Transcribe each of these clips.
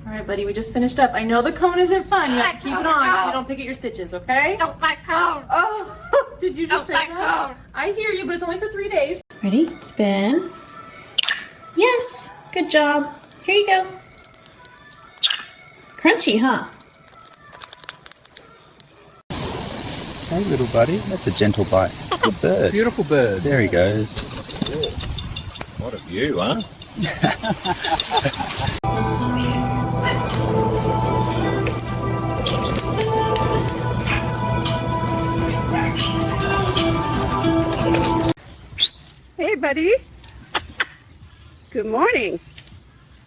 All right, buddy, we just finished up. I know the cone isn't fun. You have to keep it on so you don't pick at your stitches, okay? Don't like cone. Oh, did you just say that? Cone. I hear you, but it's only for 3 days. Ready? Spin. Yes, good job. Here you go. Crunchy, huh? Hey, little buddy. That's a gentle bite. Good bird. Beautiful bird. There he goes. What a view, huh? Hey, buddy. Good morning.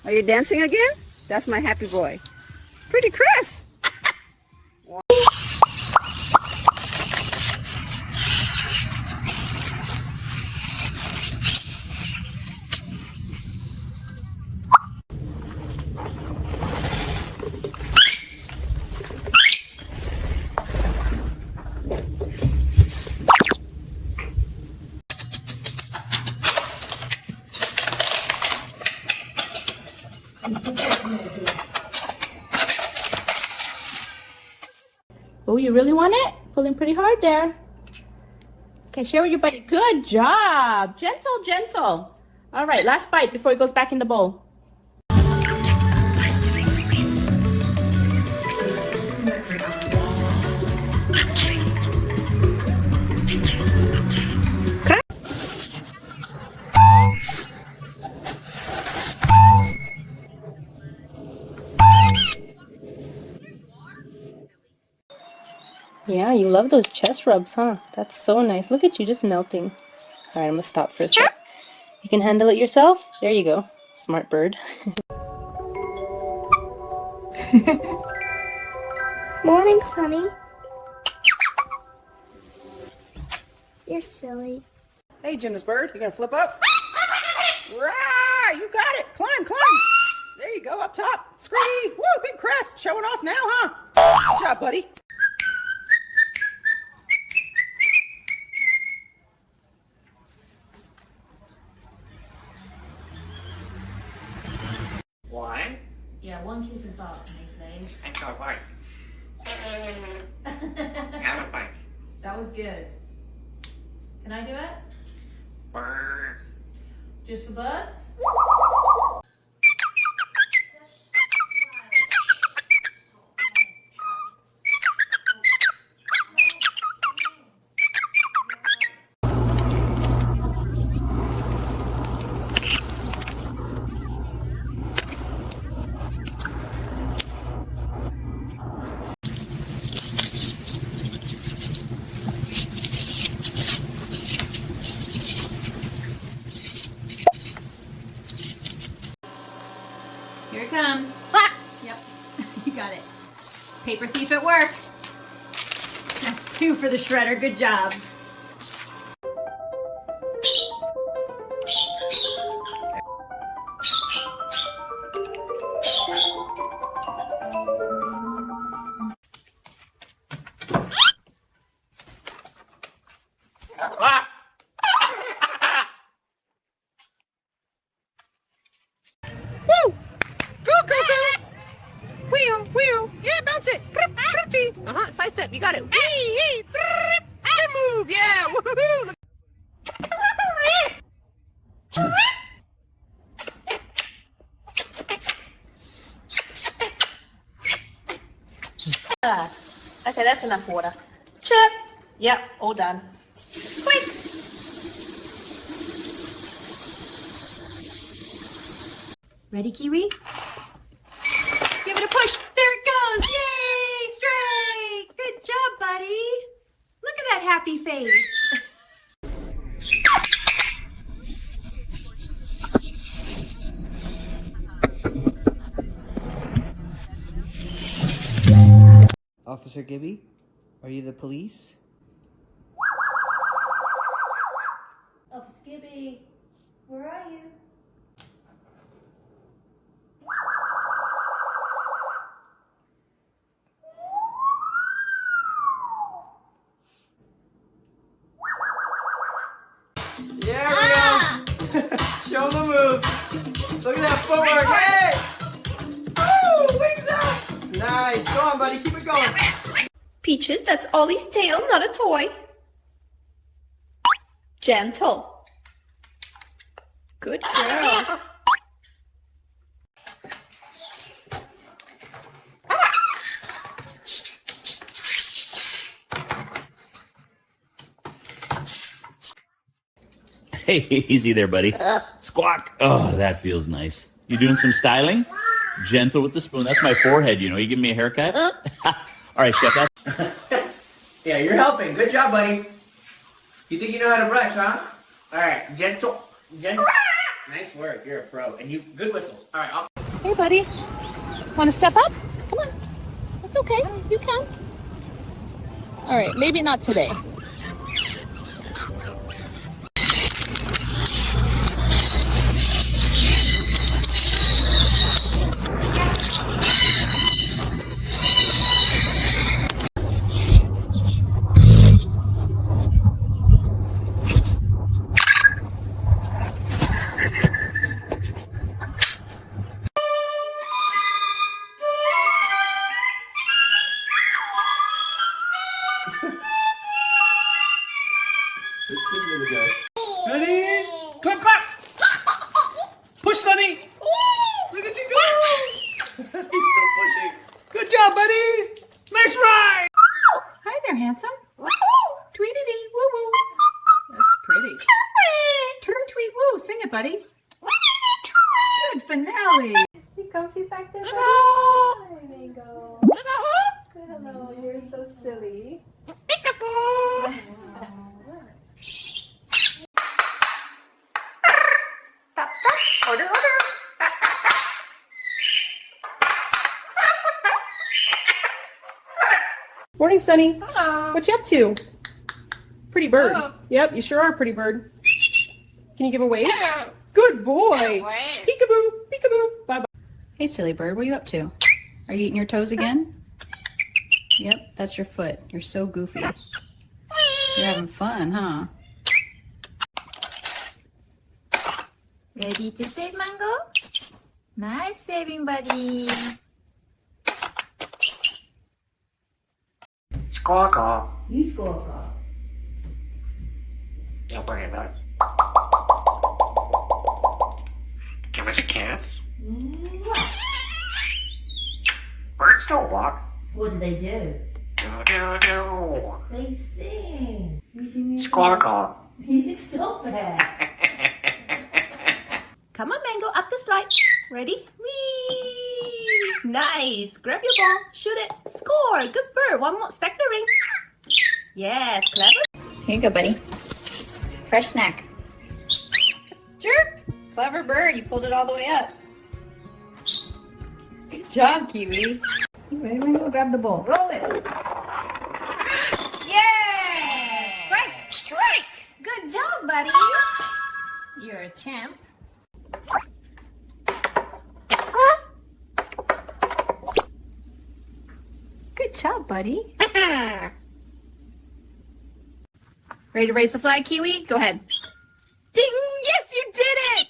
Are you dancing again? That's my happy boy. Pretty Chris. Oh, you really want it? Pulling pretty hard there. Okay, share with your buddy. Good job. Gentle, gentle. All right, last bite before it goes back in the bowl. Yeah, you love those chest rubs, huh? That's so nice. Look at you just melting. All right, I'm gonna stop for a sec. You can handle it yourself? There you go. Smart bird. Morning, Sonny. You're silly. Hey, Bird, you gonna flip up? Rah! You got it. Climb, climb. There you go, up top. Screedy. Woo, big crest. Showing off now, huh? Good job, buddy. One Yeah, one kiss and thought, please. and go bite. Out of bite. That was good. Can I do it? Bird. Just the birds? Here it comes. Ah! Yep, you got it. Paper thief at work. That's 2 for the shredder. Good job. Wheel. Yeah, bounce it. Side step. You got it. Good move. Yeah. Woohoo. Okay, that's enough water. Chip. Yep, all done. Quick. Ready, Kiwi? Give it a push. There it goes. Yay! Strike! Good job, buddy. Look at that happy face. Officer Gibby, are you the police? Officer Gibby, where are you? There we go. Show the moves. Look at that footwork. Hey! Woo! on, buddy. Keep it going. Peaches, that's Ollie's tail, not a toy. Gentle. Good girl. Hey, easy there, buddy. Squawk. Oh, that feels nice. You doing some styling? Gentle with the spoon. That's my forehead, you know. You giving me a haircut? All right, Chef. Yeah, you're helping. Good job, buddy. You think you know how to brush, huh? All right, gentle. Nice work. You're a pro. And you, good whistles. All right, Hey, buddy. Want to step up? Come on. It's okay. You can. All right, maybe not today. Ready? Clap, clap. Push, Sonny. Look at you go. He's still pushing. Good job, buddy. Nice ride. Hi there, handsome. Tweety-dee, woo-woo. That's pretty. Turn, tweet, woo. Sing it, buddy. Good finale. You comfy back there, buddy? Hi, Mango. Hello, you're so silly. Order, order. Morning, Sunny. What you up to? Pretty bird. Yep, you sure are a pretty bird. Can you give a wave? Good boy. Peekaboo, peekaboo. Bye-bye. Hey, silly bird, what are you up to? Are you eating your toes again? Yep, that's your foot. You're so goofy. You're having fun, huh? Ready to save, Mango? Nice saving, buddy. Squawk. You score. Don't worry about it. Give us a kiss. Birds don't walk. What do they do? Do. They sing. Using their Squawk. You stop that. Come on, Mango, up the slide. Ready? Whee! Nice. Grab your ball. Shoot it. Score. Good bird. One more. Stack the ring. Yes, clever. Here you go, buddy. Fresh snack. Sure. Clever bird. You pulled it all the way up. Good job, Kiwi. You ready, Mango? Grab the ball. Roll it. Yeah! Strike. Good job, buddy. You're a champ. Good job, buddy. Ready to raise the flag, Kiwi? Go ahead. Ding! Yes, you did it!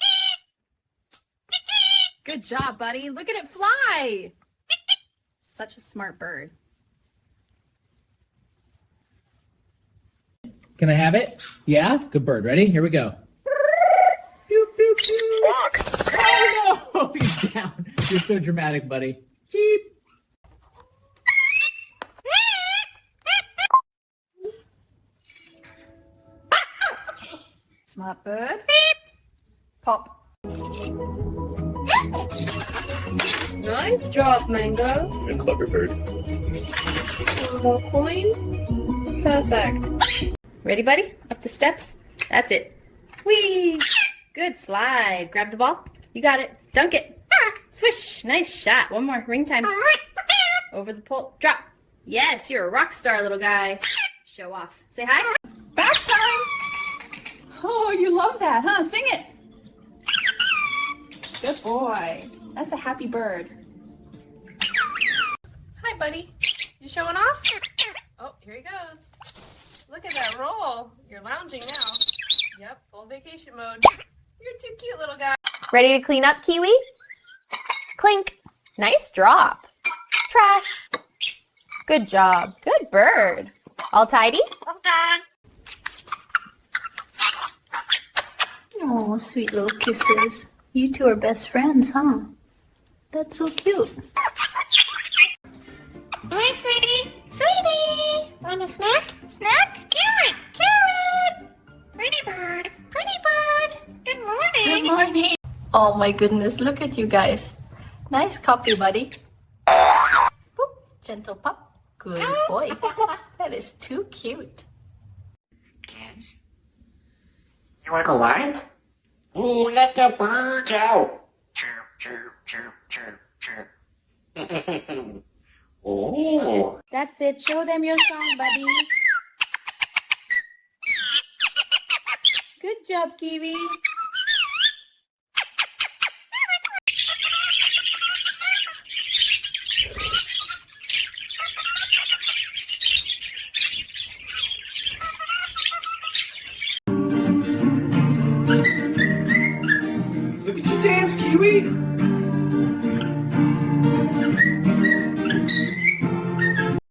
Good job, buddy. Look at it fly. Such a smart bird. Can I have it? Yeah? Good bird. Ready? Here we go. Pew, pew, pew. Oh, no! He's down. You're so dramatic, buddy. Cheep. Smart bird. Beep. Pop. Nice job, Mango. A clever bird. One more coin. Perfect. Ready, buddy? Up the steps. That's it. Whee! Good slide. Grab the ball. You got it. Dunk it. Swish. Nice shot. One more. Ring time. Over the pole. Drop. Yes, you're a rock star, little guy. Show off. Say hi. Back time! Oh, you love that, huh? Sing it! Good boy. That's a happy bird. Hi, buddy. You showing off? Oh, here he goes. Look at that roll. You're lounging now. Yep, full vacation mode. You're too cute, little guy. Ready to clean up, Kiwi? Clink. Nice drop. Trash. Good job. Good bird. All tidy? Oh, sweet little kisses. You two are best friends, huh? That's so cute. Hi, sweetie. Sweetie. Want a snack? Snack? Carrot. Carrot. Pretty bird. Pretty bird. Good morning. Good morning. Oh my goodness, look at you guys. Nice copy, buddy. Boop. Gentle pup. Good boy. That is too cute. Kids, you wanna go live? Ooh, let the birds out. Chirp, chirp, chirp, chirp, chirp. Oh. That's it. Show them your song, buddy. Good job, Kiwi. Look at you dance, Kiwi.